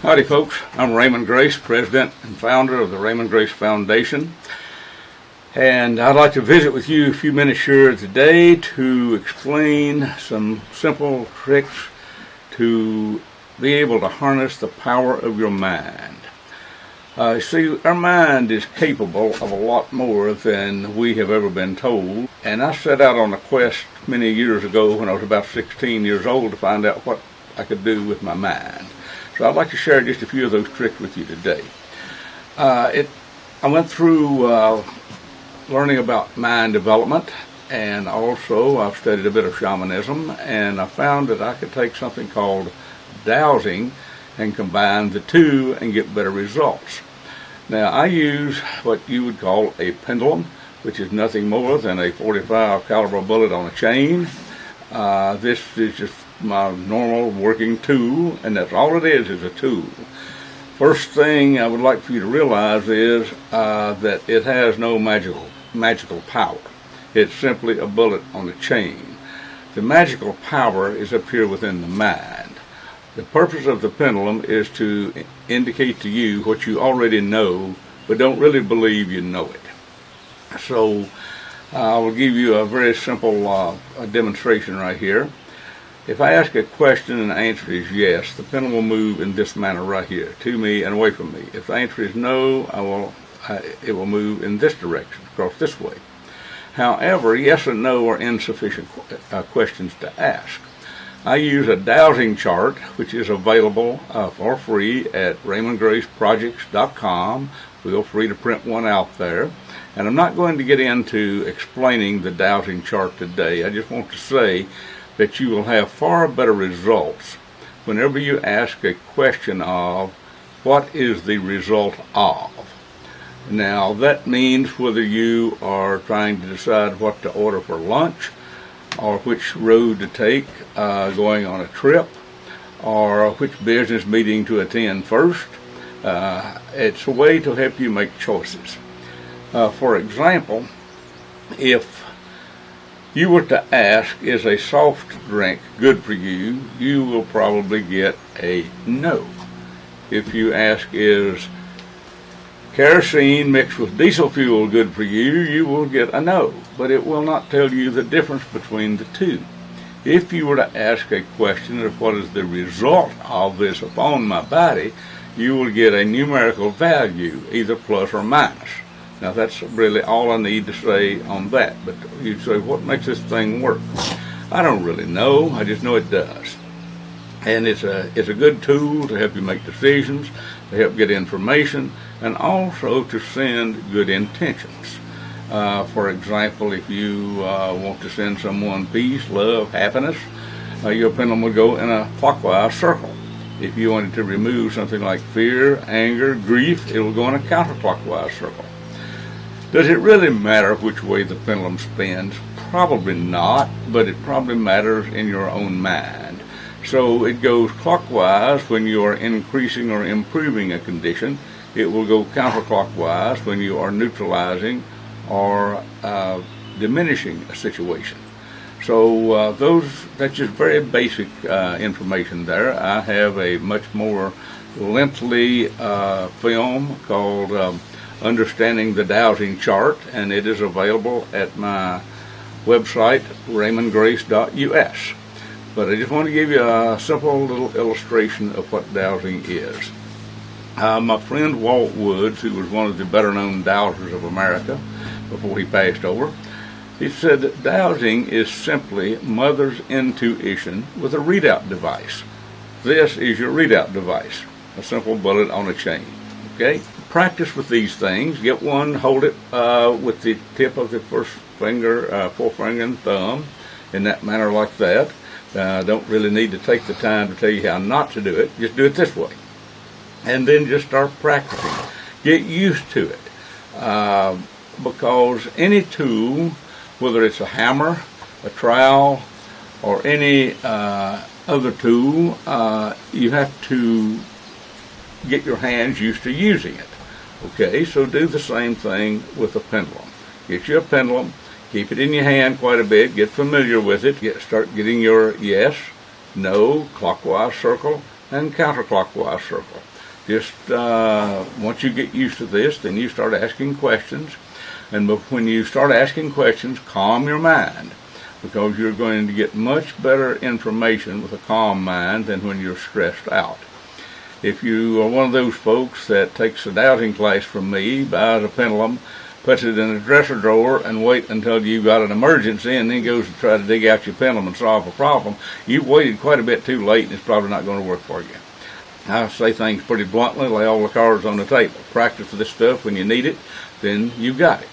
Howdy folks, I'm Raymond Grace, President and founder of the Raymond Grace Foundation, and I'd like to visit with you a few minutes here today to explain some simple tricks to be able to harness the power of your mind. See, our mind is capable of a lot more than we have ever been told, and I set out on a quest many years ago when I was about 16 years old to find out what I could do with my mind. So I'd like to share just a few of those tricks with you today. I went through learning about mind development, and also I've studied a bit of shamanism, and I found that I could take something called dowsing and combine the two and get better results. Now, I use what you would call a pendulum, which is nothing more than a .45 caliber bullet on a chain. This is just my normal working tool, and that's all it is a tool. First thing I would like for you to realize is that it has no magical power. It's simply a bullet on a chain. The magical power is up here within the mind. The purpose of the pendulum is to indicate to you what you already know, but don't really believe you know it. So I will give you a very simple demonstration right here. If I ask a question and the answer is yes, the pendulum will move in this manner right here, to me and away from me. If the answer is no, it will move in this direction, across this way. However, yes and no are insufficient questions to ask. I use a dowsing chart, which is available for free at raymondgraceprojects.com. Feel free to print one out there. And I'm not going to get into explaining the dowsing chart today. I just want to say that you will have far better results whenever you ask a question of what is the result of. Now, that means whether you are trying to decide what to order for lunch, or which road to take going on a trip, or which business meeting to attend first. It's a way to help you make choices. For example, if you were to ask, is a soft drink good for you, you will probably get a no. If you ask, is kerosene mixed with diesel fuel good for you, you will get a no, but it will not tell you the difference between the two. If you were to ask a question of what is the result of this upon my body, you will get a numerical value, either plus or minus. Now, that's really all I need to say on that. But you say, what makes this thing work? I don't really know. I just know it does. And it's a good tool to help you make decisions, to help get information, and also to send good intentions. For example, if you want to send someone peace, love, happiness, your pendulum would go in a clockwise circle. If you wanted to remove something like fear, anger, grief, it will go in a counterclockwise circle. Does it really matter which way the pendulum spins? Probably not, but it probably matters in your own mind. So it goes clockwise when you are increasing or improving a condition. It will go counterclockwise when you are neutralizing or diminishing a situation. So that's just very basic information there. I have a much more lengthy film called Understanding the Dowsing Chart, and it is available at my website, raymondgrace.us. But I just want to give you a simple little illustration of what dowsing is. My friend Walt Woods, who was one of the better-known dowsers of America before he passed over, he said that dowsing is simply mother's intuition with a readout device. This is your readout device, a simple bullet on a chain. Okay? Practice with these things. Get one, hold it with the tip of the first finger, forefinger and thumb, in that manner like that. Don't really need to take the time to tell you how not to do it. Just do it this way. And then just start practicing. Get used to it. Because any tool, whether it's a hammer, a trowel, or any other tool, you have to get your hands used to using it. Okay, so do the same thing with a pendulum. Get you a pendulum, keep it in your hand quite a bit, get familiar with it, start getting your yes, no, clockwise circle, and counterclockwise circle. Just once you get used to this, then you start asking questions. And when you start asking questions, calm your mind, because you're going to get much better information with a calm mind than when you're stressed out. If you are one of those folks that takes a dowsing class from me, buys a pendulum, puts it in a dresser drawer, and wait until you've got an emergency, and then goes to try to dig out your pendulum and solve a problem, you've waited quite a bit too late, and it's probably not going to work for you. I say things pretty bluntly, lay all the cards on the table. Practice this stuff when you need it, then you've got it.